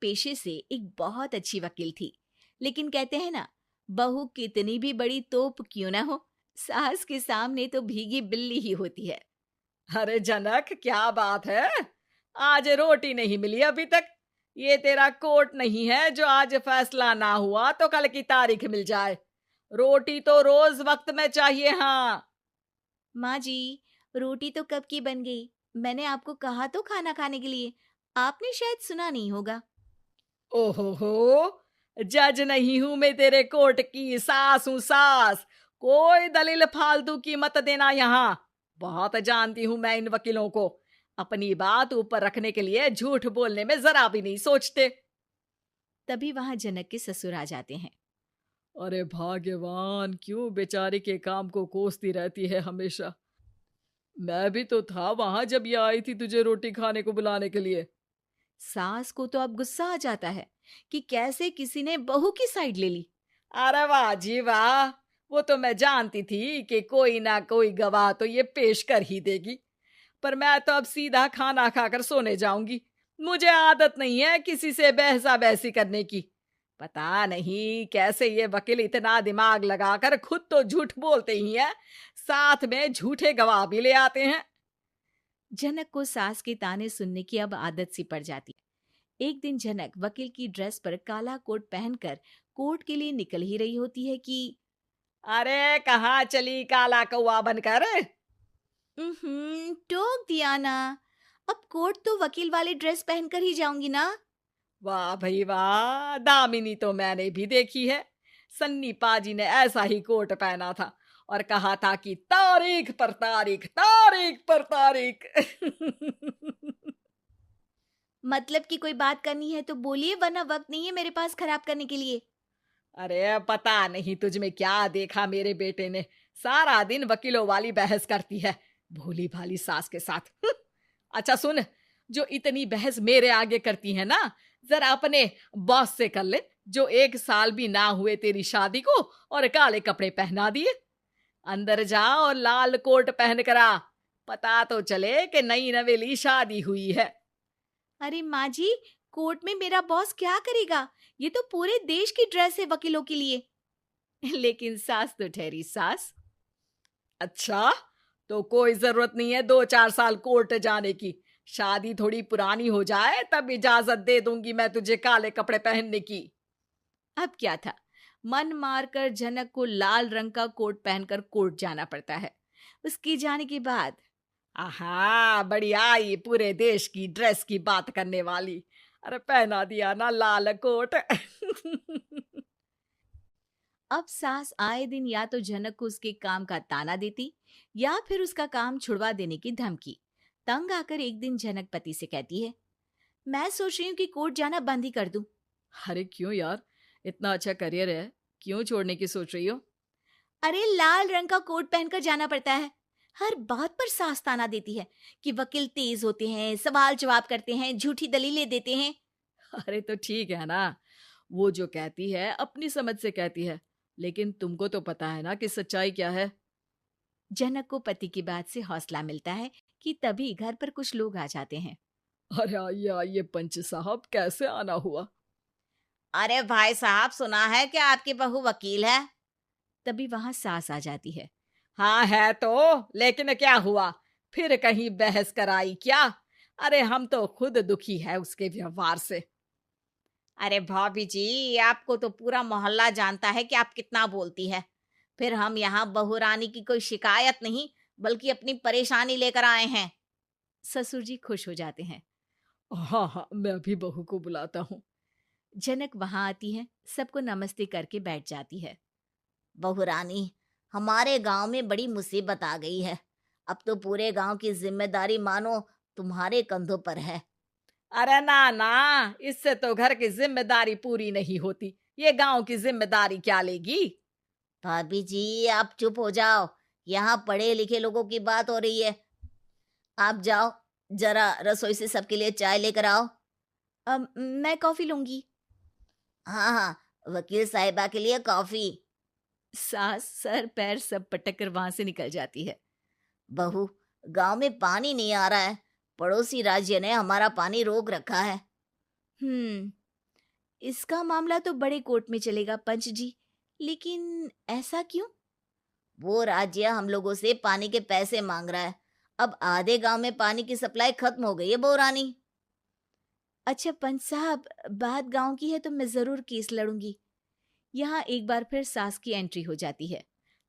पेशे से एक बहुत अच्छी वकील थी, लेकिन कहते हैं ना, बहू कितनी भी बड़ी तोप क्यों ना हो, सास के सामने तो भीगी बिल्ली ही होती है। अरे जनक, क्या बात है। आज रोटी नहीं मिली अभी तक। ये तेरा कोर्ट नहीं है जो आज फैसला ना हुआ तो कल की तारीख मिल जाए। रोटी तो रोज वक्त में चाहिए। हाँ। माँ जी, रोटी तो कब की बन गई। मैंने आपको कहा तो खाना खाने के लिए, आपने शायद सुना नहीं होगा। ओहो हो, जज नहीं हूं मैं तेरे कोर्ट की, सास हूं सास। कोई दलील फालतू की मत देना यहाँ। बहुत जानती हूं मैं इन वकीलों को। अपनी बात ऊपर रखने के लिए झूठ बोलने में जरा भी नहीं सोचते। तभी वहां जनक के ससुर आ जाते हैं। अरे भाग्यवान, क्यों बेचारी के काम को कोसती रहती है हमेशा। मैं भी तो था वहां जब ये आई थी तुझे रोटी खाने को बुलाने के लिए। सास को तो अब गुस्सा आ जाता है कि कैसे किसी ने बहू की साइड ले ली। अरे वाह जी वाह। वो तो मैं जानती थी कि कोई ना कोई गवाह तो ये पेश कर ही देगी। पर मैं तो अब सीधा खाना खाकर सोने जाऊंगी। मुझे आदत नहीं है किसी से बहसा बहसी करने की। पता नहीं कैसे ये वकील इतना दिमाग लगाकर खुद तो झूठ बोलते ही हैं, साथ में झूठे गवाह भी ले आते हैं। जनक को सास के ताने सुनने की अब आदत सी पड़ जाती है। एक दिन जनक वकील की ड्रेस पर काला कोट पहनकर कोर्ट के लिए निकल ही रही होती है कि अरे कहाँ चली काला कौवा बनकर। टोक दिया ना। अब कोर्ट तो वकील वाली ड्रेस पहनकर ही जाऊंगी ना। वाह भाई वाह, दामिनी तो मैंने भी देखी है। सन्नी पाजी ने ऐसा ही कोट पहना था और कहा था कि तारीख पर तारीख, तारीख पर तारीख। मतलब कि कोई बात करनी है तो बोलिए, वरना वक्त नहीं है मेरे पास खराब करने के लिए। अरे पता नहीं तुझ में क्या देखा मेरे बेटे ने, सारा दिन वकीलों वाली बहस करती है, भोली भाली सास के साथ। अच्छा सुन, जो इतनी बहस मेरे आगे करती है ना, जरा अपने बॉस से कर ले, जो 1 साल भी ना हुए तेरी शादी को और काले कपड़े पहना दिए। अंदर जा और लाल कोट पहन कर आ, पता तो चले कि नई नवेली शादी हुई है। अरे माँ जी, कोर्ट में मेरा बॉस क्या करेगा? ये तो पूरे देश की ड्रेस है वकीलों के लिए। लेकिन सास तो ठहरी सास। अच्छा, तो कोई जरूरत नहीं है 2-4 साल कोर्ट जाने की। शादी थोड़ी पुरानी हो जाए तब इजाजत दे दूंगी मैं तुझे काले कपड़े पहनने की। अब क्या था, मन मारकर जनक को लाल रंग का कोट पहनकर कोर्ट जाना पड़ता है। उसके जाने के बाद आहा, बढ़िया, ये पूरे देश की ड्रेस की बात करने वाली। अरे पहना दिया ना लाल कोट। अब सास आए दिन या तो जनक को उसके काम का ताना देती या फिर उसका काम छुड़वा देने की धमकी। तंग आकर एक दिन जनक पति से कहती है, मैं सोच रही हूँ कि कोर्ट जाना बंद ही कर दूं। अरे क्यों यार, इतना अच्छा करियर है, क्यों छोड़ने की सोच रही हो? अरे लाल रंग का कोट पहनकर जाना पड़ता है। हर बात पर सास ताना देती है कि वकील तेज होते हैं, सवाल जवाब करते हैं, झूठी दलीलें देते हैं। अरे तो ठीक है ना, वो जो कहती है अपनी समझ से कहती है, लेकिन तुमको तो पता है ना कि सच्चाई क्या है। जनक को पति की बात से हौसला मिलता है कि तभी घर पर कुछ लोग आ जाते हैं। अरे आइए पंच साहब, कैसे आना हुआ? अरे भाई साहब, सुना है कि आपकी बहू वकील है। तभी वहां सास आ जाती है। हाँ है तो, लेकिन क्या हुआ, फिर कहीं बहस कराई क्या? अरे हम तो खुद दुखी है उसके व्यवहार से। अरे भाभी जी, आपको तो पूरा मोहल्ला जानता है कि आप कितना बोलती है। फिर हम यहाँ बहू रानी की कोई शिकायत नहीं, बल्कि अपनी परेशानी लेकर आए हैं। ससुर जी खुश हो जाते हैं। हाँ हाँ, मैं भी बहू को बुलाता हूँ। जनक वहां आती है, सबको नमस्ते करके बैठ जाती है। बहू रानी, हमारे गांव में बड़ी मुसीबत आ गई है। अब तो पूरे गांव की जिम्मेदारी मानो तुम्हारे कंधों पर है। अरे ना ना, इससे तो घर की जिम्मेदारी पूरी नहीं होती, ये गांव की जिम्मेदारी क्या लेगी? भाभी जी, आप चुप हो जाओ। यहाँ पढ़े लिखे लोगों की बात हो रही है। आप जाओ, जरा रसोई से सबके लिए चाय लेकर आओ। मैं कॉफी लूंगी। हाँ हाँ, वकील साहिबा के लिए कॉफी। सास सर पैर सब पटक कर वहां से निकल जाती है। बहू, गांव में पानी नहीं आ रहा है। पड़ोसी राज्य ने हमारा पानी रोक रखा है। हम्म, इसका मामला तो बड़े कोर्ट में चलेगा पंच जी, लेकिन ऐसा क्यों? वो राज्य हम लोगों से पानी के पैसे मांग रहा है। अब आधे गांव में पानी की सप्लाई खत्म हो गई है बहुरानी। अच्छा पंच साहब, बात गांव की है तो मैं जरूर केस लड़ूंगी। यहाँ एक बार फिर सास की एंट्री हो जाती है।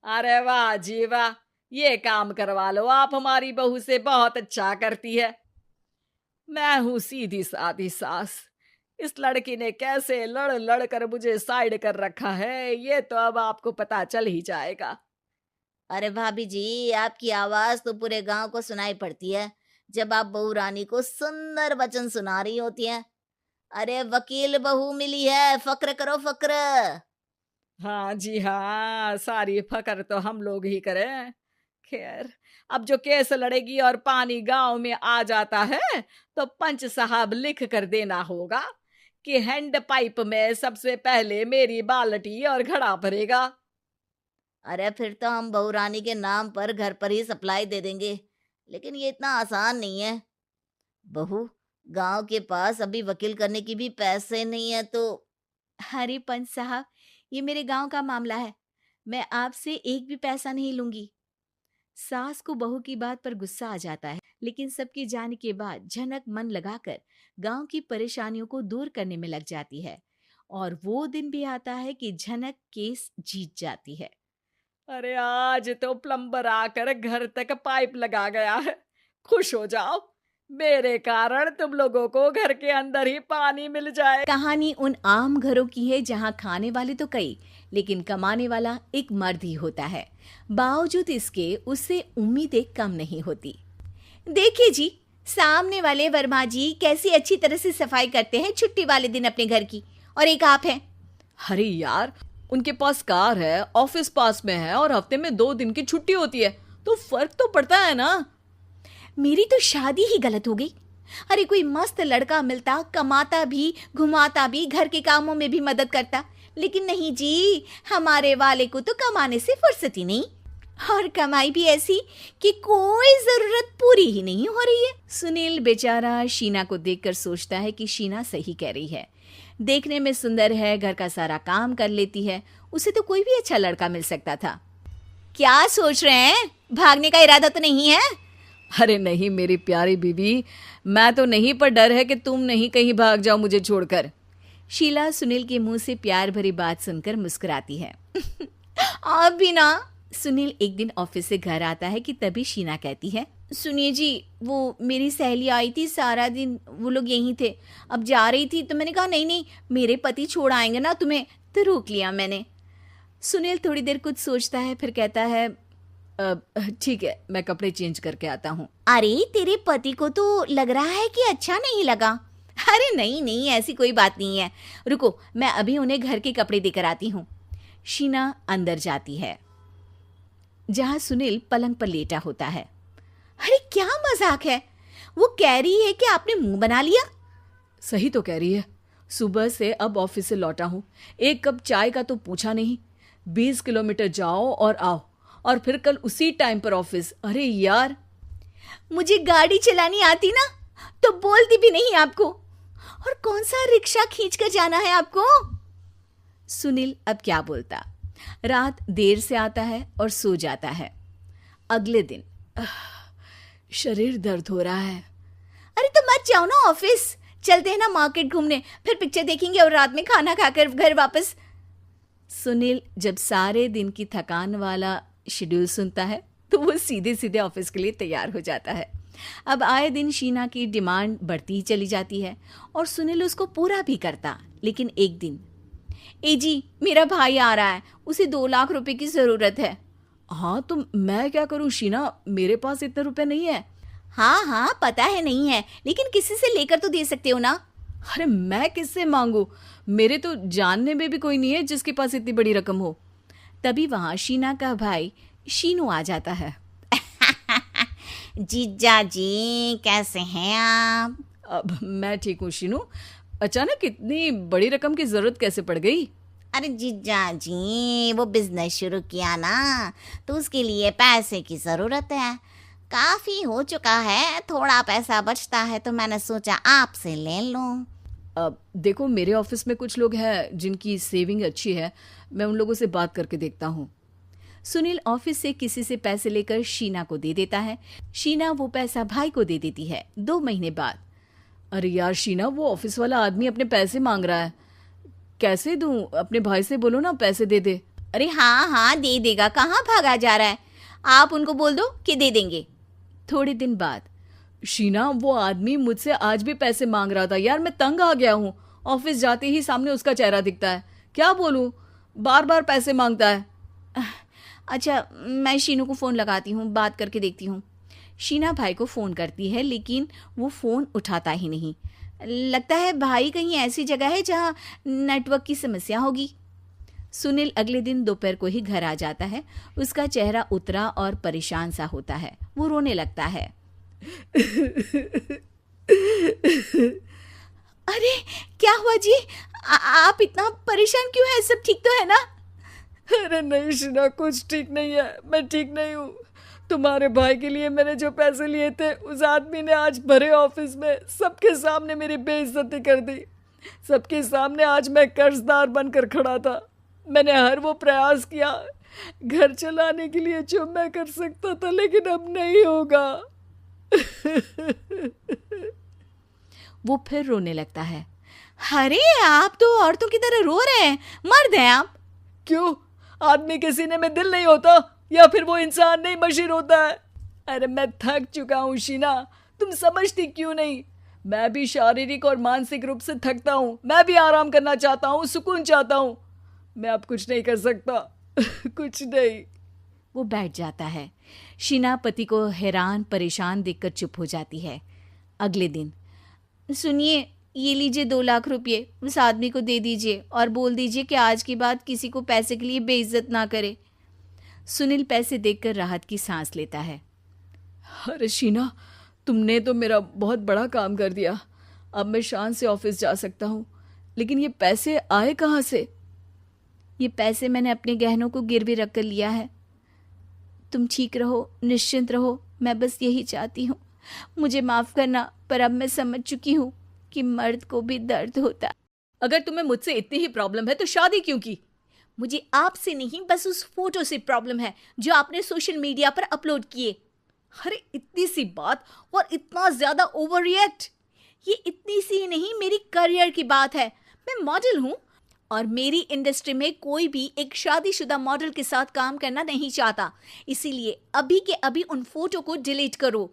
अरे वाह जी वाह, ये काम करवा लो, आप हमारी बहू से बहुत अच्छा करती है। मैं हूं सीधी सादी सास। इस लड़की ने कैसे लड़ लड़ कर मुझे साइड कर रखा है, ये तो अब आपको पता चल ही जाएगा। अरे भाभी जी, आपकी आवाज तो पूरे गांव को सुनाई पड़ती है जब आप बहू रानी को सुंदर वचन सुना रही होती हैं। अरे वकील बहू मिली है, फक्र करो फक्र। हाँ जी हाँ, सारी फकर तो हम लोग ही करें। खैर, अब जो केस लड़ेगी और पानी गांव में आ जाता है तो पंच साहब लिख कर देना होगा कि हैंड पाइप में सबसे पहले मेरी बाल्टी और घड़ा भरेगा। अरे फिर तो हम बहू रानी के नाम पर घर पर ही सप्लाई दे देंगे, लेकिन ये इतना आसान नहीं है। बहू, गांव के पास अभी वकील करने की भी पैसे नहीं है तो। अरे पंच साहब, ये मेरे गांव का मामला है, मैं आपसे एक भी पैसा नहीं लूंगी। सास को बहू की बात पर गुस्सा आ जाता है, लेकिन सबके जाने के बाद झनक मन लगाकर गांव की परेशानियों को दूर करने में लग जाती है। और वो दिन भी आता है कि झनक केस जीत जाती है। अरे आज तो प्लम्बर आकर घर तक पाइप लगा गया है। खुश हो जाओ, मेरे कारण तुम लोगों को घर के अंदर ही पानी मिल जाए। कहानी उन आम घरों की है जहां खाने वाले तो कई, लेकिन कमाने वाला एक मर्द ही होता है। बावजूद इसके उससे उम्मीदें कम नहीं होती। देखिए जी, सामने वाले वर्मा जी कैसी अच्छी तरह से सफाई करते हैं छुट्टी वाले दिन अपने घर की, और एक आप हैं। अरे यार, उनके पास कार है, ऑफिस पास में है और हफ्ते में 2 दिन की छुट्टी होती है, तो फर्क तो पड़ता है ना। मेरी तो शादी ही गलत हो गई। अरे कोई मस्त लड़का मिलता, कमाता भी, घुमाता भी, घर के कामों में भी मदद करता, लेकिन नहीं जी, हमारे वाले को तो कमाने से फुर्सत ही नहीं, और कमाई भी ऐसी कि कोई जरूरत पूरी ही नहीं हो रही है। सुनील बेचारा शीना को देखकर सोचता है कि शीना सही कह रही है। देखने में सुंदर है, घर का सारा काम कर लेती है, उसे तो कोई भी अच्छा लड़का मिल सकता था। क्या सोच रहे हैं? भागने का इरादा तो नहीं है? अरे नहीं मेरी प्यारी बीवी, मैं तो नहीं, पर डर है कि तुम नहीं कहीं भाग जाओ मुझे छोड़कर। शीला सुनील के मुंह से प्यार भरी बात सुनकर मुस्कुराती है। आप भी ना। सुनील एक दिन ऑफिस से घर आता है कि तभी शीना कहती है, सुनिए जी, वो मेरी सहेली आई थी, सारा दिन वो लोग यहीं थे, अब जा रही थी तो मैंने कहा नहीं नहीं, मेरे पति छोड़ आएंगे ना तुम्हें, तो रोक लिया मैंने। सुनील थोड़ी देर कुछ सोचता है, फिर कहता है, ठीक है, मैं कपड़े चेंज करके आता हूँ। अरे तेरे पति को तो लग रहा है कि अच्छा नहीं लगा। अरे नहीं नहीं, ऐसी कोई बात नहीं है, रुको मैं अभी उन्हें घर के कपड़े देकर आती हूँ। शीना अंदर जाती है जहां सुनील पलंग पर लेटा होता है। अरे क्या मजाक है, वो कह रही है कि आपने मुंह बना लिया। सही तो कह रही है, सुबह से अब ऑफिस से लौटा हूँ, एक कप चाय का तो पूछा नहीं, 20 किलोमीटर जाओ और आओ, और फिर कल उसी टाइम पर ऑफिस। अरे यार, मुझे गाड़ी चलानी आती ना तो बोलती भी नहीं आपको, और कौन सा रिक्शा खींच कर जाना है आपको। सुनील अब क्या बोलता। रात देर से आता है और सो जाता है। अगले दिन शरीर दर्द हो रहा है। अरे तो मत जाओ ना ऑफिस, चलते हैं ना मार्केट घूमने, फिर पिक्चर देखेंगे और रात में खाना खाकर घर वापस। सुनील जब सारे दिन की थकान वाला शेड्यूल सुनता है तो वो सीधे सीधे ऑफिस के लिए तैयार हो जाता है। अब आए दिन शीना की डिमांड बढ़ती ही चली जाती है और सुनील उसको पूरा भी करता। लेकिन एक दिन, ए जी मेरा भाई आ रहा है, उसे 2 लाख रुपए की जरूरत है। हाँ तो मैं क्या करूं शीना, मेरे पास इतने रुपए नहीं है। हाँ हाँ पता है नहीं है, लेकिन किसी से लेकर तो दे सकते हो ना। अरे मैं किससे मांगू, मेरे तो जानने में भी कोई नहीं है जिसके पास इतनी बड़ी रकम हो। तभी वहां शीना का भाई शीनू आ जाता है। जीजा जी कैसे हैं आप? अब मैं ठीक हूँ शीनू, अचानक इतनी बड़ी रकम की जरूरत कैसे पड़ गई? अरे जीजा जी, वो बिजनेस शुरू किया ना, तो उसके लिए पैसे की जरूरत है। काफी हो चुका है, थोड़ा पैसा बचता है तो मैंने सोचा आपसे ले लूं। देखो, मेरे ऑफिस में कुछ लोग हैं जिनकी सेविंग अच्छी है, मैं उन लोगों से बात करके देखता हूँ। सुनील ऑफिस से किसी से पैसे लेकर शीना को दे देता है। शीना वो पैसा भाई को दे देती है। 2 महीने बाद। अरे यार शीना, वो ऑफिस वाला आदमी अपने पैसे मांग रहा है, कैसे दूं? अपने भाई से बोलो ना पैसे दे दे। अरे हाँ हाँ दे देगा, कहाँ भागा जा रहा है, आप उनको बोल दो कि दे देंगे। थोड़े दिन बाद। शीना, वो आदमी मुझसे आज भी पैसे मांग रहा था यार, मैं तंग आ गया हूँ। ऑफिस जाते ही सामने उसका चेहरा दिखता है, क्या बोलूँ, बार बार पैसे मांगता है। अच्छा, मैं शीनू को फ़ोन लगाती हूँ, बात करके देखती हूँ। शीना भाई को फ़ोन करती है लेकिन वो फ़ोन उठाता ही नहीं। लगता है भाई कहीं ऐसी जगह है जहाँ नेटवर्क की समस्या होगी। सुनील अगले दिन दोपहर को ही घर आ जाता है। उसका चेहरा उतरा और परेशान सा होता है। वो रोने लगता है। अरे क्या हुआ जी? आप इतना परेशान क्यों हैं? सब ठीक तो है ना? अरे नहीं शीना, कुछ ठीक नहीं है, मैं ठीक नहीं हूँ। तुम्हारे भाई के लिए मैंने जो पैसे लिए थे, उस आदमी ने आज भरे ऑफिस में सबके सामने मेरी बेइज्जती कर दी। सबके सामने आज मैं कर्जदार बनकर खड़ा था। मैंने हर वो प्रयास किया घर चलाने के लिए जो मैं कर सकता था, लेकिन अब नहीं होगा। वो फिर रोने लगता है। अरे आप तो औरतों की तरह रो रहे हैं, मर्द हैं आप। क्यों? आदमी के सीने में दिल नहीं होता, या फिर वो इंसान नहीं मशीन होता है? अरे मैं थक चुका हूँ शीना, तुम समझती क्यों नहीं? मैं भी शारीरिक और मानसिक रूप से थकता हूँ, मैं भी आराम करना चाहता हूँ, सुकून चाहता हूँ। मैं अब कुछ नहीं कर सकता। कुछ नहीं। वो बैठ जाता है। शीना पति को हैरान परेशान देखकर चुप हो जाती है। अगले दिन। सुनिए, ये लीजिए 2 लाख रुपये, उस आदमी को दे दीजिए और बोल दीजिए कि आज के बाद किसी को पैसे के लिए बेइज्जत ना करे। सुनील पैसे देखकर राहत की सांस लेता है। अरे शीना, तुमने तो मेरा बहुत बड़ा काम कर दिया। अब मैं शान से ऑफिस जा सकता हूँ, लेकिन ये पैसे आए कहाँ से? ये पैसे मैंने अपने गहनों को गिरवी रख कर लिया है। तुम ठीक रहो, निश्चिंत रहो, मैं बस यही चाहती हूँ। मुझे माफ़ करना, पर अब मैं समझ चुकी हूँ कि मर्द को भी दर्द होता। अगर तुम्हें मुझसे इतनी ही प्रॉब्लम है तो शादी क्यों की? मुझे आपसे नहीं, बस उस फोटो से प्रॉब्लम है जो आपने सोशल मीडिया पर अपलोड किए। अरे इतनी सी बात और इतना ज्यादा ओवर रिएक्ट? ये इतनी सी ही नहीं, मेरी करियर की बात है। मैं मॉडल हूँ और मेरी इंडस्ट्री में कोई भी एक शादीशुदा मॉडल के साथ काम करना नहीं चाहता। इसीलिए अभी के अभी उन फोटो को डिलीट करो।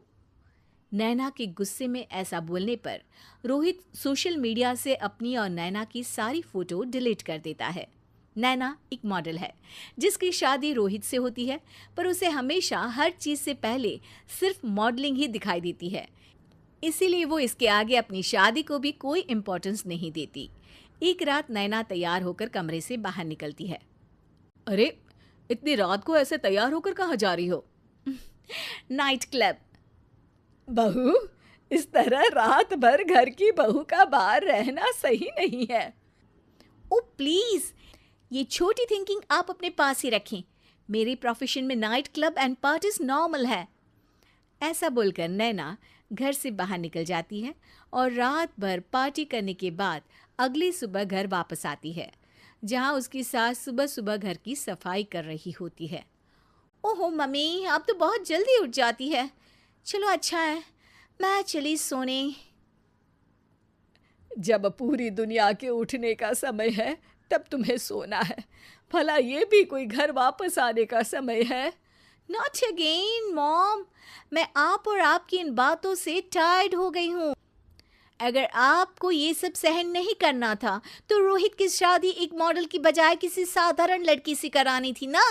नैना के गुस्से में ऐसा बोलने पर रोहित सोशल मीडिया से अपनी और नैना की सारी फोटो डिलीट कर देता है। नैना एक मॉडल है जिसकी शादी रोहित से होती है, पर उसे हमेशा हर चीज से पहले सिर्फ मॉडलिंग ही दिखाई देती है। इसीलिए वो इसके आगे अपनी शादी को भी कोई इम्पोर्टेंस नहीं देती। एक रात नैना तैयार होकर कमरे से बाहर निकलती है। अरे इतनी रात को ऐसे तैयार होकर कहाँ जा रही हो? Night club. बहू, इस तरह रात भर घर की बहू का बाहर रहना सही नहीं है। ओ प्लीज, ये छोटी थिंकिंग आप अपने पास ही रखें। मेरे प्रोफेशन में night club and parties normal है। ऐसा बोलकर नैना घर से बाहर निकल जाती है और रात भर पार्टी करने के बाद अगली सुबह घर वापस आती है, जहां उसकी सास सुबह सुबह घर की सफाई कर रही होती है। ओहो मम्मी, आप तो बहुत जल्दी उठ जाती है। चलो अच्छा है, मैं चली सोने। जब पूरी दुनिया के उठने का समय है तब तुम्हें सोना है। भला ये भी कोई घर वापस आने का समय है? नॉट अगेन मॉम, मैं आप और आपकी इन बातों से टायर्ड हो गई हूँ। अगर आपको ये सब सहन नहीं करना था तो रोहित की शादी एक मॉडल की बजाय किसी साधारण लड़की से करानी थी ना।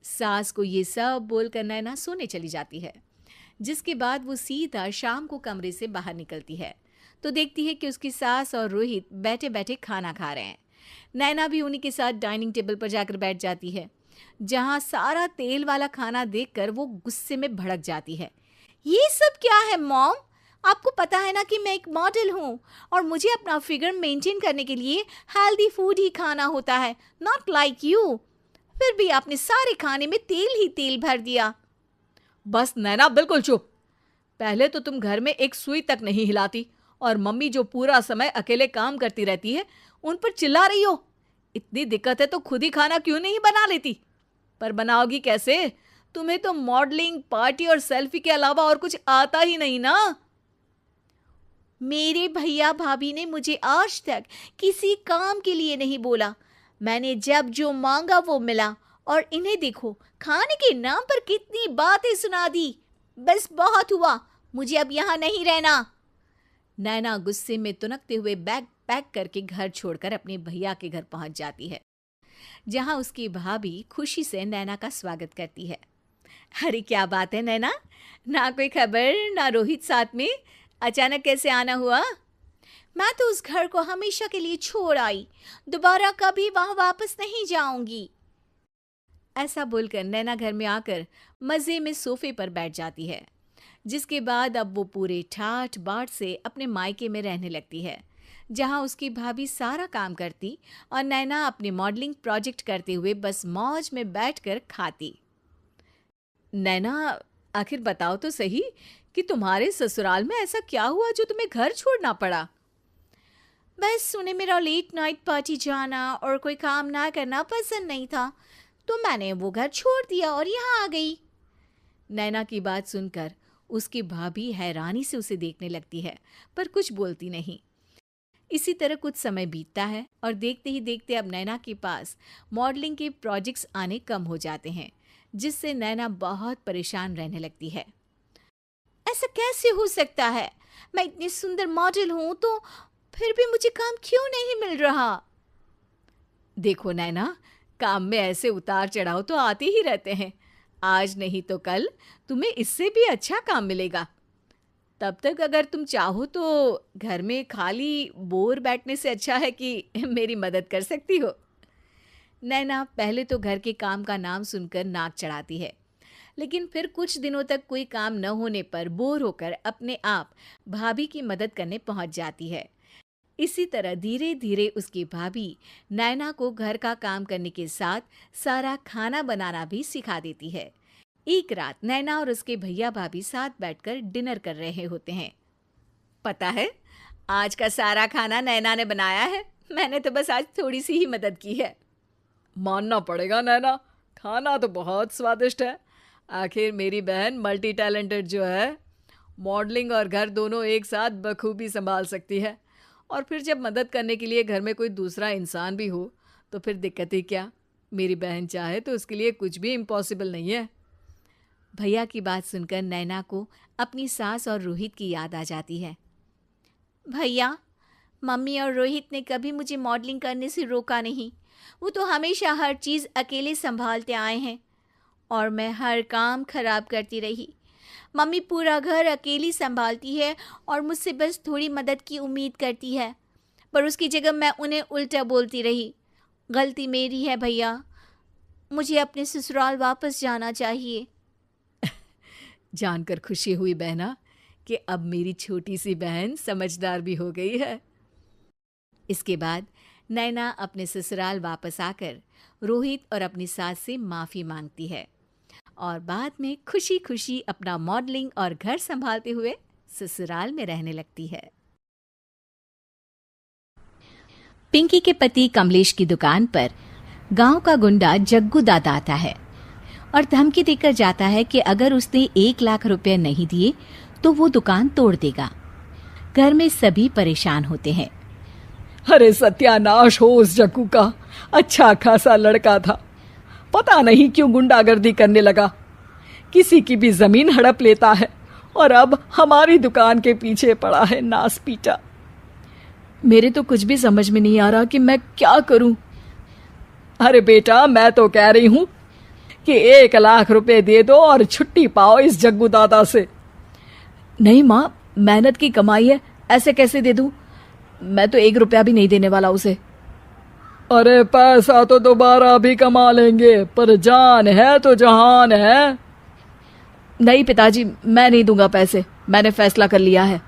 सास को ये सब बोलकर नैना सोने चली जाती है, जिसके बाद वो सीधा शाम को कमरे से बाहर निकलती है तो देखती है कि उसकी सास और रोहित बैठे बैठे खाना खा रहे हैं। नैना भी उन्हीं के साथ डाइनिंग टेबल पर जाकर बैठ जाती है, जहां सारा तेल वाला खाना देखकर वो गुस्से में भड़क जाती है। ये सब क्या है मॉम? आपको पता है ना कि मैं एक मॉडल हूँ और मुझे अपना फिगर मेंटेन करने के लिए हेल्दी फूड ही खाना होता है, नॉट लाइक यू। फिर भी आपने सारे खाने में तेल ही तेल भर दिया। बस नैना, बिल्कुल चुप। पहले तो तुम घर में एक सुई तक नहीं हिलाती और मम्मी जो पूरा समय अकेले काम करती रहती है उन पर चिल्ला रही हो। इतनी दिक्कत है तो खुद ही खाना क्यों नहीं बना लेती? पर बनाओगी कैसे? तुम्हें तो मॉडलिंग, पार्टी और सेल्फी के अलावा और कुछ आता ही नहीं ना। मेरे भैया भाभी ने मुझे आज तक किसी काम के लिए नहीं बोला। मैंने जब जो मांगा वो मिला, और इन्हें देखो खाने के नाम पर कितनी बातें सुना दी। बस बहुत हुआ, मुझे अब यहाँ नहीं रहना। नैना गुस्से में तुनकते हुए बैग पैक करके घर छोड़कर अपने भैया के घर पहुंच जाती है, जहां उसकी भाभी खुशी से नैना का स्वागत करती है। अरे क्या बात है नैना, ना कोई खबर ना रोहित साथ में, अचानक कैसे आना हुआ? मैं तो उस घर को हमेशा के लिए छोड़ आई, दोबारा कभी वहां वापस नहीं जाऊंगी। ऐसा बोलकर नैना घर में आकर मजे में सोफे पर बैठ जाती है, जिसके बाद अब वो पूरे ठाठ बाट से अपने मायके में रहने लगती है, जहां उसकी भाभी सारा काम करती और नैना अपने मॉडलिंग प्रोजेक्ट करते हुए बस मौज में बैठकर खाती। नैना, आखिर बताओ तो सही कि तुम्हारे ससुराल में ऐसा क्या हुआ जो तुम्हें घर छोड़ना पड़ा? बस उन्हें मेरा लेट नाइट पार्टी जाना और कोई काम ना करना पसंद नहीं था, तो मैंने वो घर छोड़ दिया और यहाँ आ गई। नैना की बात सुनकर उसकी भाभी हैरानी से उसे देखने लगती है, पर कुछ बोलती नहीं। इसी तरह कुछ समय बीतता है और देखते ही देखते अब नैना के पास मॉडलिंग के प्रोजेक्ट्स आने कम हो जाते हैं, जिससे नैना बहुत परेशान रहने लगती है। ऐसा कैसे हो सकता है? मैं इतनी सुंदर मॉडल हूं, तो फिर भी मुझे काम क्यों नहीं मिल रहा? देखो नैना, काम में ऐसे उतार चढ़ाव तो आते ही रहते हैं। आज नहीं तो कल तुम्हें इससे भी अच्छा काम मिलेगा। तब तक अगर तुम चाहो तो घर में खाली बोर बैठने से अच्छा है कि मेरी मदद कर सकती हो। नैना पहले तो घर के काम का नाम सुनकर नाक चढ़ाती है, लेकिन फिर कुछ दिनों तक कोई काम न होने पर बोर होकर अपने आप भाभी की मदद करने पहुंच जाती है। इसी तरह धीरे धीरे उसकी भाभी नैना को घर का काम करने के साथ सारा खाना बनाना भी सिखा देती है। एक रात नैना और उसके भैया भाभी साथ बैठकर डिनर कर रहे होते हैं। पता है, आज का सारा खाना नैना ने बनाया है, मैंने तो बस आज थोड़ी सी ही मदद की है। मानना पड़ेगा नैना, खाना तो बहुत स्वादिष्ट है। आखिर मेरी बहन मल्टी टैलेंटेड जो है, मॉडलिंग और घर दोनों एक साथ बखूबी संभाल सकती है। और फिर जब मदद करने के लिए घर में कोई दूसरा इंसान भी हो तो फिर दिक्कत ही क्या। मेरी बहन चाहे तो उसके लिए कुछ भी इम्पॉसिबल नहीं है। भैया की बात सुनकर नैना को अपनी सास और रोहित की याद आ जाती है। भैया, मम्मी और रोहित ने कभी मुझे मॉडलिंग करने से रोका नहीं। वो तो हमेशा हर चीज़ अकेले संभालते आए हैं और मैं हर काम खराब करती रही। मम्मी पूरा घर अकेली संभालती है और मुझसे बस थोड़ी मदद की उम्मीद करती है, पर उसकी जगह मैं उन्हें उल्टा बोलती रही। गलती मेरी है भैया, मुझे अपने ससुराल वापस जाना चाहिए। जानकर खुशी हुई बहना कि अब मेरी छोटी सी बहन समझदार भी हो गई है। इसके बाद नैना अपने ससुराल वापस आकर रोहित और अपनी सास से माफ़ी मांगती है और बाद में खुशी खुशी अपना मॉडलिंग और घर संभालते हुए ससुराल में रहने लगती है। पिंकी के पति कमलेश की दुकान पर गांव का गुंडा जग्गू दादा आता है और धमकी देकर जाता है कि अगर उसने 1 लाख रुपए नहीं दिए तो वो दुकान तोड़ देगा। घर में सभी परेशान होते हैं। अरे सत्यानाश हो उस जग्गू का, अच्छा खासा लड़का था, पता नहीं क्यों गुंडागर्दी करने लगा। किसी की भी जमीन हड़प लेता है और अब हमारी दुकान के पीछे पड़ा है नास पीटा। मेरे तो कुछ भी समझ में नहीं आ रहा कि मैं क्या करूं। अरे बेटा, मैं तो कह रही हूं कि 1 लाख रुपए दे दो और छुट्टी पाओ इस जग्गू दादा से। नहीं माँ, मेहनत की कमाई है, ऐसे कैसे दे दूं? मैं तो 1 रुपया भी नहीं देने वाला उसे। अरे पैसा तो दोबारा भी कमा लेंगे, पर जान है तो जहान है। नहीं पिताजी, मैं नहीं दूंगा पैसे, मैंने फैसला कर लिया है।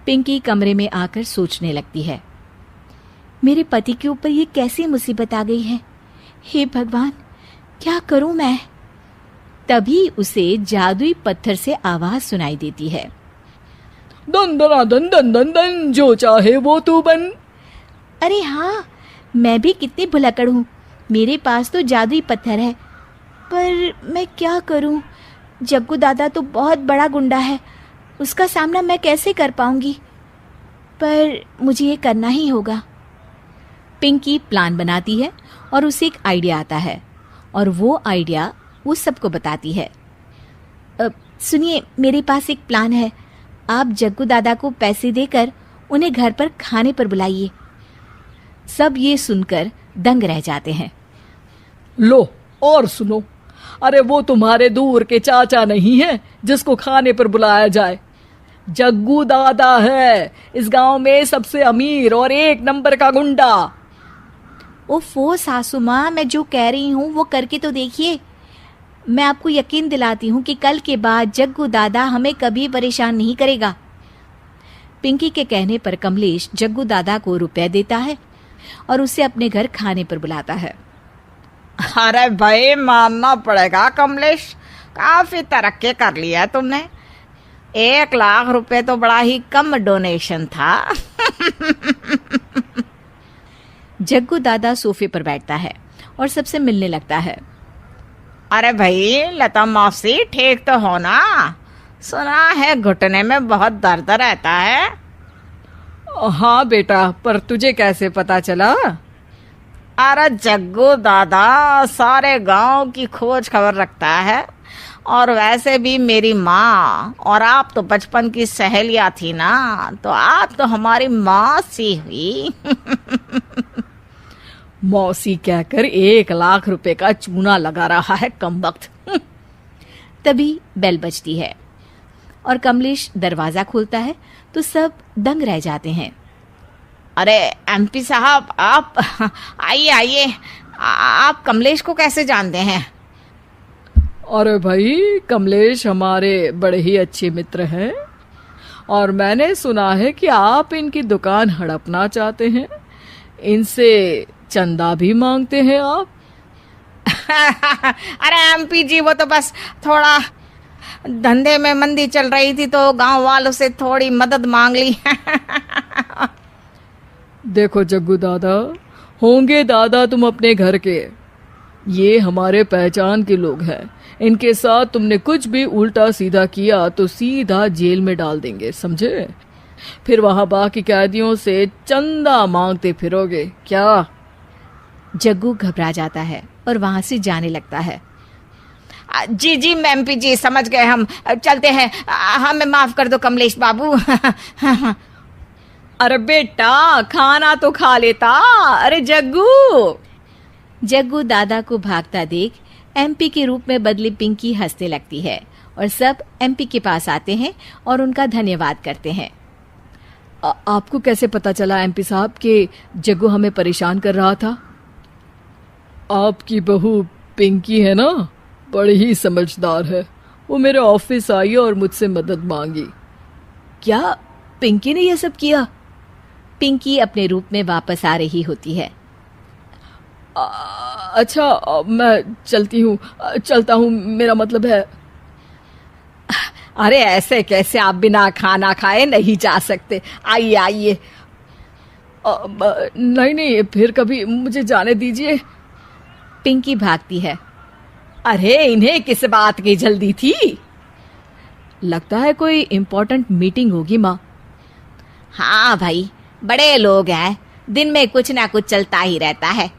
पिंकी कमरे में आकर सोचने लगती है। मेरे पति के ऊपर ये कैसी मुसीबत आ गई है? हे भगवान, क्या करूं मैं? तभी उसे जादुई पत्थर से आवाज सुनाई देती है। दन दना दन दन दन दन, जो चाहे वो तू बन। अरे हाँ, मैं भी कितनी भुलक्कड़ हूँ। मेरे पास तो जादुई पत्थर है, पर मैं क्या करूँ? जग्गू दादा तो बहुत बड़ा गुंडा है, उसका सामना मैं कैसे कर पाऊंगी? पर मुझे ये करना ही होगा। पिंकी प्लान बनाती है और उसे एक आइडिया आता है और वो आइडिया वो सबको बताती है। सुनिए, मेरे पास एक प्लान है। आप जग्गू दादा को पैसे देकर उन्हें घर पर खाने पर बुलाइए। सब ये सुनकर दंग रह जाते हैं। लो और सुनो, अरे वो तुम्हारे दूर के चाचा नहीं है जिसको खाने पर बुलाया जाए। जग्गू दादा है इस गांव में सबसे अमीर और एक नंबर का गुंडा। ओफो सासू माँ, मैं जो कह रही हूँ वो करके तो देखिए। मैं आपको यकीन दिलाती हूँ कि कल के बाद जग्गू दादा हमें कभी परेशान नहीं करेगा। पिंकी के कहने पर कमलेश जग्गू दादा को रुपए देता है और उसे अपने घर खाने पर बुलाता है। अरे भाई, मानना पड़ेगा कमलेश, काफी तरक्की कर लिया है तुमने। 1 लाख रुपए तो बड़ा ही कम डोनेशन था। जग्गू दादा सोफे पर बैठता है और सबसे मिलने लगता है। अरे भाई, लता मौसी ठीक तो हो ना? सुना है घुटने में बहुत दर्द रहता है। हाँ बेटा, पर तुझे कैसे पता चला? अरे जग्गू दादा सारे गांव की खोज खबर रखता है, और वैसे भी मेरी माँ और आप तो बचपन की सहेलियां थी ना, तो आप तो हमारी माँ सी हुई। मौसी कहकर 1 लाख रुपए का चूना लगा रहा है कमबख्त। तभी बेल बजती है और कमलेश दरवाजा खोलता है तो सब दंग रह जाते हैं। अरे एमपी साहब, आप आइए आइए। आप कमलेश को कैसे जानते हैं? अरे भाई, कमलेश हमारे बड़े ही अच्छे मित्र हैं और मैंने सुना है कि आप इनकी दुकान हड़पना चाहते हैं। इनसे चंदा भी मांगते हैं आप। अरे एमपी जी, वो तो बस थोड़ा धंधे में मंदी चल रही थी तो गांव वालों से थोड़ी मदद मांग ली। देखो जग्गू दादा, होंगे दादा तुम अपने घर के, ये हमारे पहचान के लोग हैं। इनके साथ तुमने कुछ भी उल्टा सीधा किया तो सीधा जेल में डाल देंगे, समझे? फिर वहां बाकी कैदियों से चंदा मांगते फिरोगे क्या? जग्गू घबरा जाता है और वहां से जाने लगता है। जी जी एमपी जी, समझ गए हम, चलते हैं। हमें माफ कर दो कमलेश बाबू। अरे बेटा, खाना तो खा लेता। अरे जग्गू। जग्गू दादा को भागता देख एमपी के रूप में बदली पिंकी हंसने लगती है और सब एमपी के पास आते हैं और उनका धन्यवाद करते हैं। आपको कैसे पता चला एमपी साहब कि जग्गू हमें परेशान कर रहा था? आपकी बहू पिंकी है ना, बड़ी ही समझदार है। वो मेरे ऑफिस आई और मुझसे मदद मांगी। क्या पिंकी ने यह सब किया? पिंकी अपने रूप में वापस आ रही होती है। अच्छा, मैं चलता हूँ, मेरा मतलब है। अरे ऐसे कैसे, आप बिना खाना खाए नहीं जा सकते। आइए आइए। नहीं, फिर कभी मुझे जाने दीजिए। पिंकी भागती है। अरे इन्हें किस बात की जल्दी थी? लगता है कोई इम्पोर्टेंट मीटिंग होगी माँ। हाँ भाई, बड़े लोग हैं, दिन में कुछ ना कुछ चलता ही रहता है।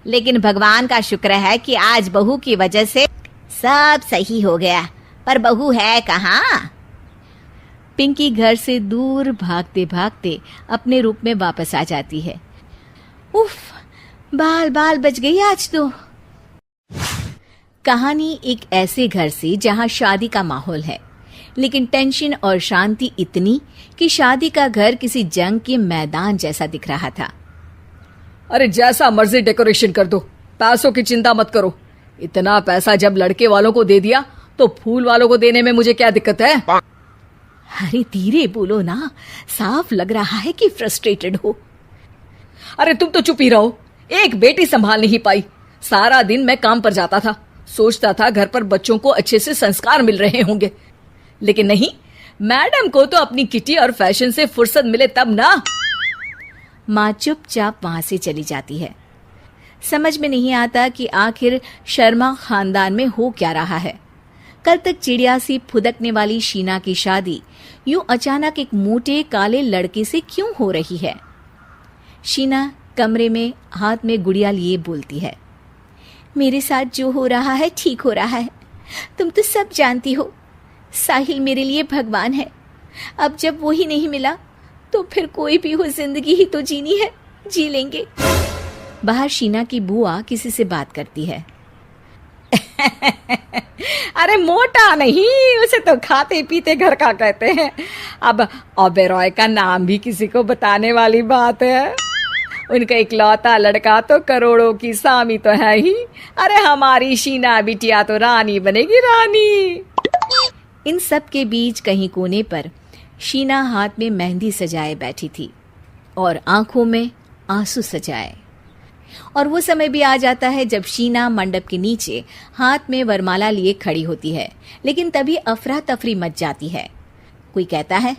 लेकिन भगवान का शुक्र है कि आज बहू की वजह से सब सही हो गया। पर बहू है कहाँ? पिंकी घर से दूर भागते भागते अपने रूप में वापस आ जाती है। उफ, बाल बाल बच गई आज तो। कहानी एक ऐसे घर से जहां शादी का माहौल है, लेकिन टेंशन और शांति इतनी कि शादी का घर किसी जंग के मैदान जैसा दिख रहा था। अरे जैसा मर्जी डेकोरेशन कर दो, पैसों की चिंता मत करो। इतना पैसा जब लड़के वालों को दे दिया तो फूल वालों को देने में मुझे क्या दिक्कत है? अरे धीरे बोलो ना, साफ लग रहा है कि फ्रस्ट्रेटेड हो। अरे तुम तो चुप ही रहो। एक बेटी संभाल नहीं पाई। सारा दिन मैं काम पर जाता था, सोचता था घर पर बच्चों को अच्छे से संस्कार मिल रहे होंगे, लेकिन नहीं, मैडम को तो अपनी किटी और फैशन से फुर्सत मिले तब ना। माँ चुपचाप वहां से चली जाती है। समझ में नहीं आता कि आखिर शर्मा खानदान में हो क्या रहा है। कल तक चिड़िया सी फुदकने वाली शीना की शादी यूं अचानक एक मोटे काले लड़के से क्यों हो रही है। शीना कमरे में हाथ में गुड़िया लिए बोलती है, मेरे साथ जो हो रहा है ठीक हो रहा है। तुम तो सब जानती हो, साहिल मेरे लिए भगवान है। अब जब वो ही नहीं मिला तो फिर कोई भी हो, जिंदगी ही तो जीनी है, जी लेंगे। बाहर शीना की बुआ किसी से बात करती है। अरे मोटा नहीं, उसे तो खाते पीते घर का कहते हैं। अब ओबेरॉय का नाम भी किसी को बताने वाली बात है। उनका इकलौता लड़का तो करोड़ों की सामी तो है ही। अरे हमारी शीना बिटिया तो रानी बनेगी, रानी। इन सब के बीच कहीं कोने पर शीना हाथ में मेहंदी सजाए बैठी थी और आंखों में आंसू सजाए। और वो समय भी आ जाता है जब शीना मंडप के नीचे हाथ में वरमाला लिए खड़ी होती है। लेकिन तभी अफरा तफरी मच जाती है। कोई कहता है,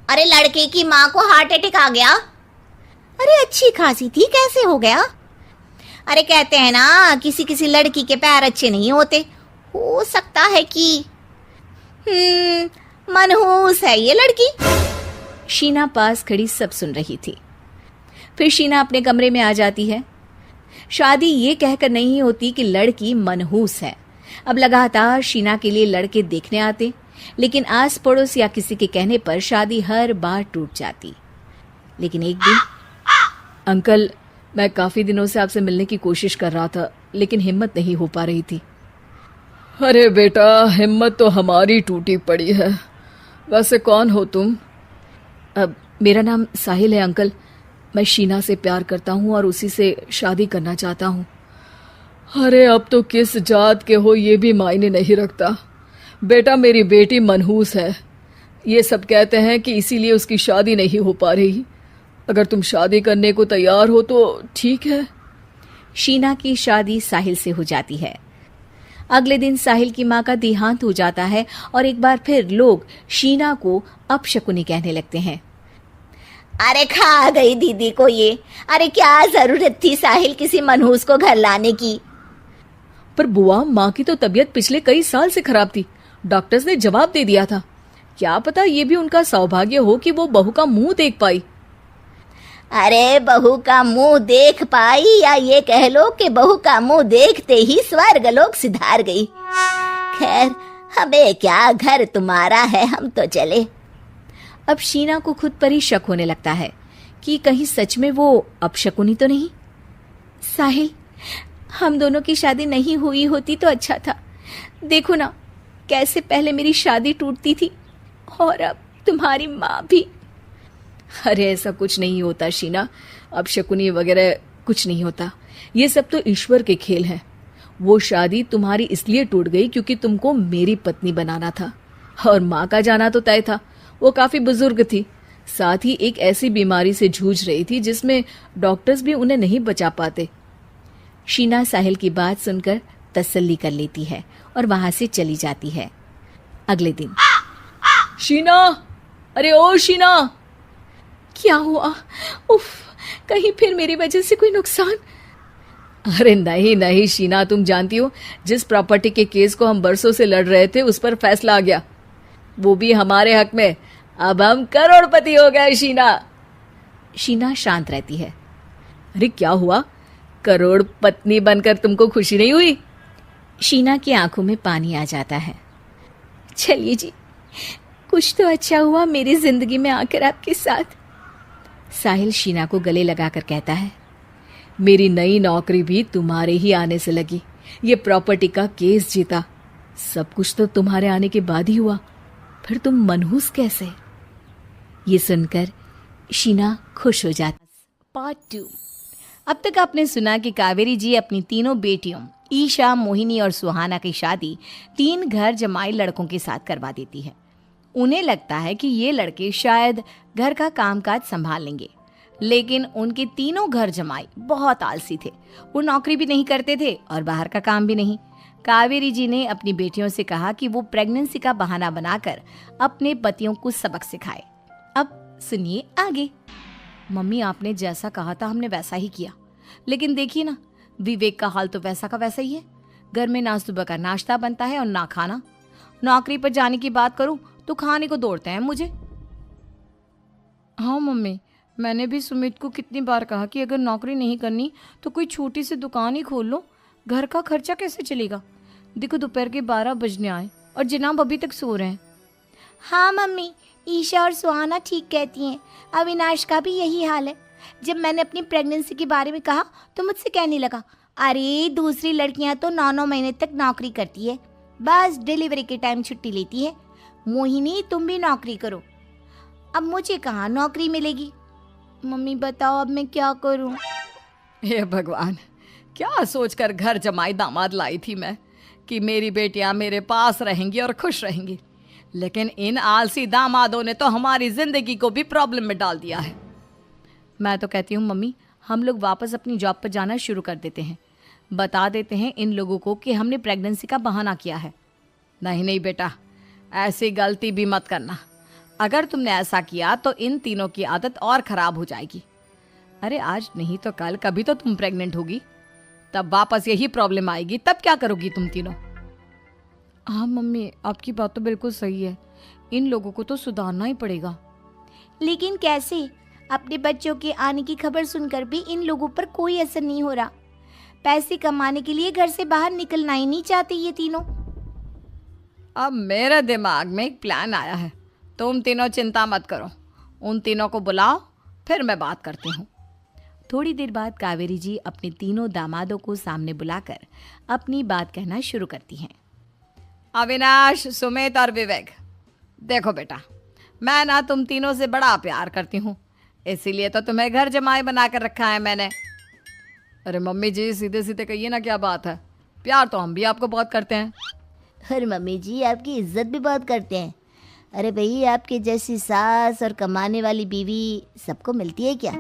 अरे लड़के की माँ को हार्ट अटैक आ गया। अरे अच्छी खासी थी, कैसे हो गया? अरे कहते हैं ना, किसी किसी लड़की के पैर अच्छे नहीं होते, हो सकता है कि मनहूस है ये लड़की। शीना पास खड़ी सब सुन रही थी। फिर शीना अपने कमरे में आ जाती है। शादी ये कहकर नहीं होती कि लड़की मनहूस है। अब लगातार शीना के लिए लड़के देखने आते, लेकिन आस पड़ोस या किसी के कहने पर शादी हर बार टूट जाती। लेकिन एक दिन, अंकल, मैं काफी दिनों से आपसे मिलने की कोशिश कर रहा था, लेकिन हिम्मत नहीं हो पा रही थी। अरे बेटा, हिम्मत तो हमारी टूटी पड़ी है। वैसे कौन हो तुम? अब मेरा नाम साहिल है अंकल। मैं शीना से प्यार करता हूँ और उसी से शादी करना चाहता हूँ। अरे अब तो किस जात के हो ये भी मायने नहीं रखता। बेटा, मेरी बेटी मनहूस है। ये सब कहते हैं कि इसीलिए उसकी शादी नहीं हो पा रही। अगर तुम शादी करने को तैयार हो तो ठीक है। शीना की शादी साहिल से हो जाती है। अगले दिन साहिल की माँ का देहांत हो जाता है और एक बार फिर लोग शीना को अपशकुनी कहने लगते हैं। अरे खा गई दीदी को ये। अरे क्या जरूरत थी साहिल किसी मनहूस को घर लाने की। पर बुआ, माँ की तो तबीयत पिछले कई साल से खराब थी। डॉक्टर्स ने जवाब दे दिया था। क्या पता ये भी उनका सौभाग्य हो कि वो बहू का मुंह देख पाई। अरे बहू का मुंह देख पाई, या ये कह लो कि बहू का मुंह देखते ही स्वर्ग लोक सिधार गई। खैर, हमें क्या, घर तुम्हारा है, हम तो चले। अब शीना को खुद पर ही शक होने लगता है कि कहीं सच में वो अपशकुनी तो नहीं। साहिल, हम दोनों की शादी नहीं हुई होती तो अच्छा था। देखो ना, कैसे पहले मेरी शादी टूटती थी और अब तुम्हारी माँ भी। अरे ऐसा कुछ नहीं होता शीना, अपशकुनी वगैरह कुछ नहीं होता। ये सब तो ईश्वर के खेल हैं। वो शादी तुम्हारी इसलिए टूट गई क्योंकि तुमको मेरी पत्नी बनाना था। और माँ का जाना तो तय था। वो काफी बुजुर्ग थी, साथ ही एक ऐसी बीमारी से जूझ रही थी जिसमें डॉक्टर्स भी उन्हें नहीं बचा पाते। शीना साहिल की बात सुनकर तसल्ली कर लेती है और वहां से चली जाती है। अगले दिन, शीना, अरे ओ शीना। क्या हुआ? उफ, कहीं फिर मेरी वजह से कोई नुकसान? अरे नहीं नहीं शीना, तुम जानती हो, जिस प्रॉपर्टी के केस को हम बरसों से लड़ रहे थे उस पर फैसला आ गया, वो भी हमारे हक में। अब हम करोड़पति हो गए शीना। शीना शांत रहती है। अरे क्या हुआ? करोड़ पत्नी बनकर तुमको खुशी नहीं हुई? शीना की आंखों में पानी आ जाता है। चलिए जी, कुछ तो अच्छा हुआ मेरी जिंदगी में आकर आपके साथ। साहिल शीना को गले लगाकर कहता है, मेरी नई नौकरी भी तुम्हारे ही आने से लगी। ये प्रॉपर्टी का केस जीता, सब कुछ तो तुम्हारे आने के बाद ही हुआ। फिर तुम मनहूस कैसे? ये सुनकर शीना खुश हो जाती। पार्ट 2। अब तक आपने सुना कि कावेरी जी अपनी तीनों बेटियों ईशा, मोहिनी और सुहाना की शादी 3 घर जमाई लड़कों के साथ करवा देती है। उन्हें लगता है कि ये लड़के शायद घर का कामकाज संभाल लेंगे, लेकिन उनके तीनों घर जमाई बहुत आलसी थे। वो नौकरी भी नहीं करते थे और बाहर का काम भी नहीं। कावेरी जी ने अपनी बेटियों से कहा कि वो प्रेगनेंसी का बहाना बनाकर अपने पतियों को सबक सिखाए। अब सुनिए आगे। मम्मी, आपने जैसा कहा था हमने वैसा ही किया, लेकिन देखिए ना, विवेक का हाल तो वैसा का वैसा ही है। घर में ना सुबह का नाश्ता बनता है और ना खाना। नौकरी पर जाने की बात करूं तो खाने को दौड़ते हैं मुझे। हाँ मम्मी, मैंने भी सुमित को कितनी बार कहा कि अगर नौकरी नहीं करनी तो कोई छोटी सी दुकान ही खोल लो, घर का खर्चा कैसे चलेगा। देखो दोपहर के 12 बजने आए और जनाब अभी तक सो रहे हैं। हाँ मम्मी, ईशा और सुहाना ठीक कहती हैं। अविनाश का भी यही हाल है। जब मैंने अपनी प्रेगनेंसी के बारे में कहा तो मुझसे कहने लगा, अरे दूसरी लड़कियां तो 9-9 महीने तक नौकरी करती है, बस डिलीवरी के टाइम छुट्टी लेती है। मोहिनी, तुम भी नौकरी करो। अब मुझे कहाँ नौकरी मिलेगी। मम्मी बताओ अब मैं क्या करूं। हे भगवान, क्या सोचकर घर जमाई दामाद लाई थी मैं कि मेरी बेटियां मेरे पास रहेंगी और खुश रहेंगी, लेकिन इन आलसी दामादों ने तो हमारी जिंदगी को भी प्रॉब्लम में डाल दिया है। मैं तो कहती हूँ मम्मी, हम लोग वापस अपनी जॉब पर जाना शुरू कर देते हैं। बता देते हैं इन लोगों को कि हमने प्रेगनेंसी का बहाना किया है। नहीं नहीं बेटा, ऐसी गलती भी मत करना। अगर तुमने ऐसा किया तो इन तीनों की आदत और ख़राब हो जाएगी। अरे आज नहीं तो कल कभी तो तुम प्रेग्नेंट होगी, तब वापस यही प्रॉब्लम आएगी। तब क्या करोगी तुम तीनों। हाँ मम्मी, आपकी बात तो बिल्कुल सही है। इन लोगों को तो सुधारना ही पड़ेगा। लेकिन कैसे? अपने बच्चों के आने की खबर सुनकर भी इन लोगों पर कोई असर नहीं हो रहा। पैसे कमाने के लिए घर से बाहर निकलना ही नहीं चाहते ये तीनों। अब मेरे दिमाग में एक प्लान आया है। तुम तीनों चिंता मत करो, उन तीनों को बुलाओ, फिर मैं बात करती हूँ। थोड़ी देर बाद कावेरी जी अपने तीनों दामादों को सामने बुलाकर अपनी बात कहना शुरू करती हैं। अविनाश, सुमित और विवेक, देखो बेटा, मैं ना तुम तीनों से बड़ा प्यार करती हूँ, इसीलिए तो तुम्हें घर जमाई बना कर रखा है मैंने। अरे मम्मी जी, सीधे सीधे कहिए ना, क्या बात है। प्यार तो हम भी आपको बहुत करते हैं। अरे मम्मी जी, आपकी इज्जत भी बहुत करते हैं। अरे भाई, आपके जैसी सास और कमाने वाली बीवी सबको मिलती है क्या?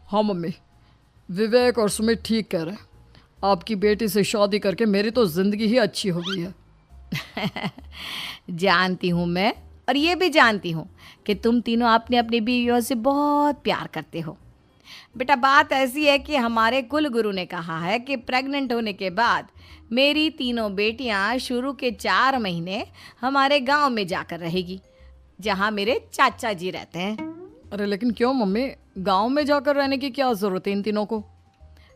हाँ मम्मी, विवेक और सुमित ठीक कह रहे हैं। आपकी बेटी से शादी करके मेरी तो ज़िंदगी ही अच्छी हो गई है। जानती हूँ मैं, और ये भी जानती हूँ कि तुम तीनों अपने अपनी बीवियों से बहुत प्यार करते हो। बेटा, बात ऐसी है कि हमारे कुल गुरु ने कहा है कि प्रेग्नेंट होने के बाद मेरी तीनों बेटियां शुरू के 4 महीने हमारे गांव में जाकर रहेगी, जहां मेरे चाचा जी रहते हैं। अरे लेकिन क्यों मम्मी, गांव में जाकर रहने की क्या ज़रूरत है इन तीनों को।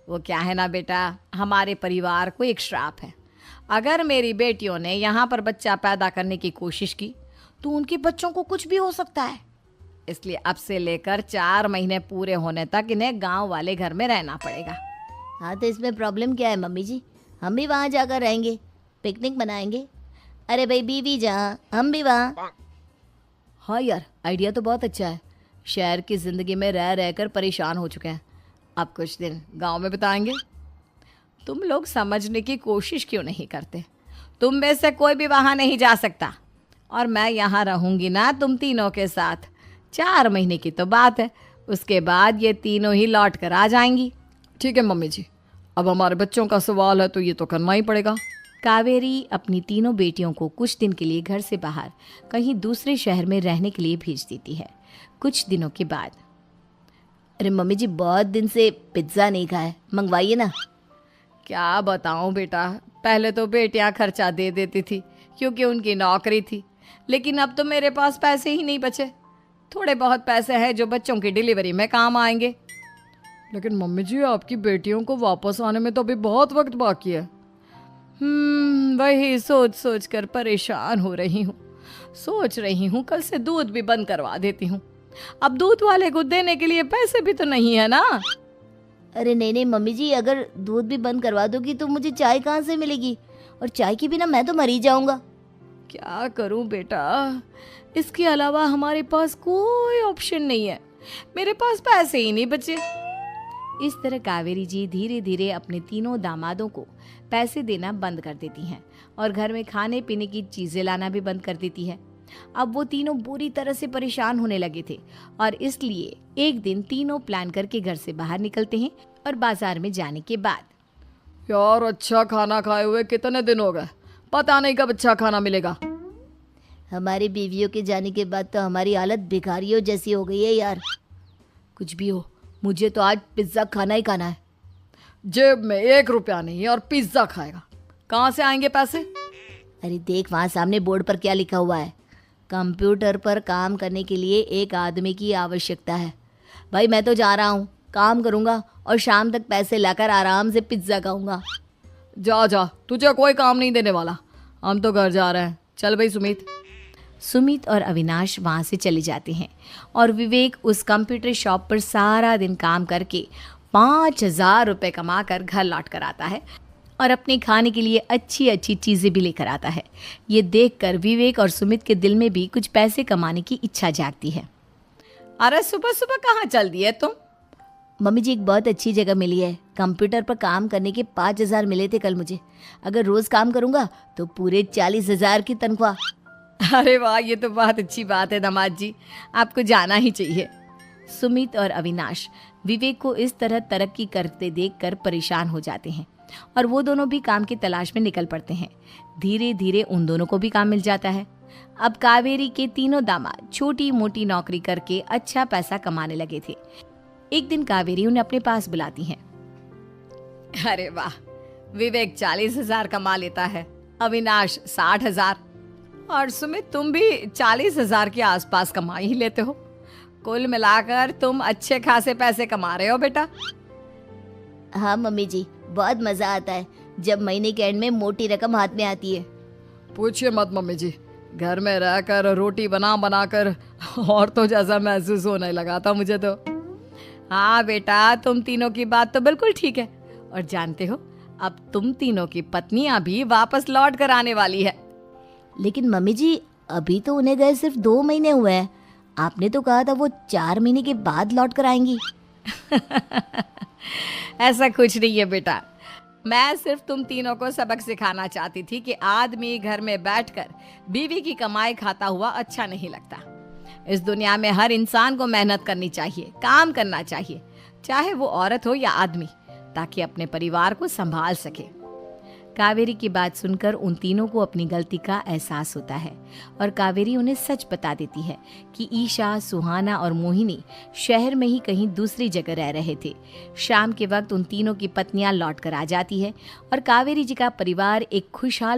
वो क्या है ना बेटा, हमारे परिवार को एक श्राप है। अगर मेरी बेटियों ने यहाँ पर बच्चा पैदा करने की कोशिश की तो उनके बच्चों को कुछ भी हो सकता है। इसलिए अब से लेकर 4 महीने पूरे होने तक इन्हें गांव वाले घर में रहना पड़ेगा। हाँ तो इसमें प्रॉब्लम क्या है मम्मी जी, हम भी वहाँ जाकर रहेंगे, पिकनिक मनाएंगे। अरे भाई, बीवी जहाँ हम भी वहाँ। हाँ यार, आइडिया तो बहुत अच्छा है। शहर की ज़िंदगी में रह रहकर परेशान हो चुके हैं, अब कुछ दिन गांव में बिताएंगे। तुम लोग समझने की कोशिश क्यों नहीं करते। तुम में से कोई भी वहाँ नहीं जा सकता, और मैं यहाँ रहूँगी ना तुम तीनों के साथ। 4 महीने की तो बात है, उसके बाद ये तीनों ही लौट कर आ जाएंगी। ठीक है मम्मी जी, अब हमारे बच्चों का सवाल है तो ये तो करना ही पड़ेगा। कावेरी अपनी तीनों बेटियों को कुछ दिन के लिए घर से बाहर कहीं दूसरे शहर में रहने के लिए भेज देती है। कुछ दिनों के बाद, अरे मम्मी जी, बहुत दिन से पिज्ज़ा नहीं खाया, मंगवाइए ना। क्या बताऊं बेटा, पहले तो बेटियां खर्चा दे देती थी क्योंकि उनकी नौकरी थी, लेकिन अब तो मेरे पास पैसे ही नहीं बचे। थोड़े बहुत पैसे हैं जो बच्चों की डिलीवरी में काम आएंगे। लेकिन मम्मी जी, आपकी बेटियों को वापस आने में तो अभी बहुत वक्त बाकी है। वही सोच सोच कर परेशान हो रही हूँ। सोच रही हूँ कल से दूध भी बंद करवा देती हूँ। अब दूध वाले को देने के लिए पैसे भी तो नहीं है ना। अरे नहीं नहीं मम्मी जी, अगर दूध भी बंद करवा दोगी तो मुझे चाय कहाँ से मिलेगी, और चाय के बिना मैं तो मर ही जाऊंगा। क्या करूं बेटा, इसके अलावा हमारे पास कोई ऑप्शन नहीं है, मेरे पास पैसे ही नहीं बचे। इस तरह कावेरी जी धीरे धीरे अपने तीनों दामादों को पैसे देना बंद कर देती हैं और घर में खाने पीने की चीज़ें लाना भी बंद कर देती है। अब वो तीनों बुरी तरह से परेशान होने लगे थे, और इसलिए एक दिन तीनों प्लान करके घर से बाहर निकलते हैं और बाजार में जाने के बाद, यार अच्छा खाना खाए हुए कितने दिन हो गए, पता नहीं कब अच्छा खाना मिलेगा। हमारी बीवियों के जाने के बाद तो हमारी हालत भिखारियों जैसी हो गई है यार। कुछ भी हो, मुझे तो आज पिज्ज़ा खाना ही खाना है। जेब में 1 रुपया नहीं है और पिज्ज़ा खाएगा, कहाँ से आएंगे पैसे? अरे देख वहाँ सामने बोर्ड पर क्या लिखा हुआ है, कंप्यूटर पर काम करने के लिए एक आदमी की आवश्यकता है। भाई मैं तो जा रहा हूँ, काम करूँगा और शाम तक पैसे लाकर आराम से पिज्ज़ा खाऊंगा। जा जा, तुझे कोई काम नहीं देने वाला, हम तो घर जा रहे हैं। चल भाई सुमित। सुमित और अविनाश वहाँ से चले जाते हैं और विवेक उस कंप्यूटर शॉप पर सारा दिन काम करके 5,000 रुपये कमा कर घर लौट कर आता है और अपने खाने के लिए अच्छी अच्छी चीज़ें भी लेकर आता है। ये देखकर विवेक और सुमित के दिल में भी कुछ पैसे कमाने की इच्छा जागती है। अरे सुबह सुबह कहाँ चल दिए तुम? मम्मी जी एक बहुत अच्छी जगह मिली है, कंप्यूटर पर काम करने के 5,000 मिले थे कल मुझे। अगर रोज़ काम करूँगा तो पूरे 40,000 की तनख्वाह। अरे वाह, ये तो बहुत अच्छी बात है दामाद जी, आपको जाना ही चाहिए। सुमित और अविनाश विवेक को इस तरह तरक्की करते देखकर परेशान हो जाते हैं और वो दोनों भी काम की तलाश में निकल पड़ते हैं। धीरे धीरे उन दोनों को भी काम मिल जाता है। अब कावेरी के तीनों दामाद छोटी मोटी नौकरी करके अच्छा पैसा कमाने लगे थे। एक दिन कावेरी उन्हें अपने पास बुलाती हैं। अरे वाह, विवेक 40,000 कमा लेता है, अविनाश 60,000 और सुमित तुम भी 40,000 के आसपास कमा ही लेते हो। कुल मिलाकर तुम अच्छे खासे पैसे कमा रहे हो बेटा। हाँ मम्मी जी, बहुत मज़ा आता है जब महीने के एंड में मोटी रकम हाथ में आती है। पूछिए मत मम्मी जी, घर में रहकर रोटी बना बना कर और तो जैसा महसूस होने लगा था मुझे तो। हाँ बेटा, तुम तीनों की बात तो बिल्कुल ठीक है। और जानते हो, अब तुम तीनों की पत्नियां भी वापस लौट कर आने वाली है। लेकिन मम्मी जी अभी तो उन्हें गए सिर्फ 2 महीने हुए हैं, आपने तो कहा था वो 4 महीने के बाद लौट कर आएंगी। ऐसा कुछ नहीं है बेटा, मैं सिर्फ तुम तीनों को सबक सिखाना चाहती थी कि आदमी घर में बैठकर बीवी की कमाई खाता हुआ अच्छा नहीं लगता। इस दुनिया में हर इंसान को मेहनत करनी चाहिए, काम करना चाहिए, चाहे वो औरत हो या आदमी, ताकि अपने परिवार को संभाल सके। कावेरी की बात सुनकर उन तीनों को अपनी गलती का एहसास होता है और कावेरी उन्हें सच बता देती है कि ईशा, सुहाना और मोहिनी शहर में ही कहीं दूसरी जगह रह रहे थे। शाम के वक्त उन तीनों की पत्नियां लौट कर आ जाती है और कावेरी जी का परिवार एक खुशहाल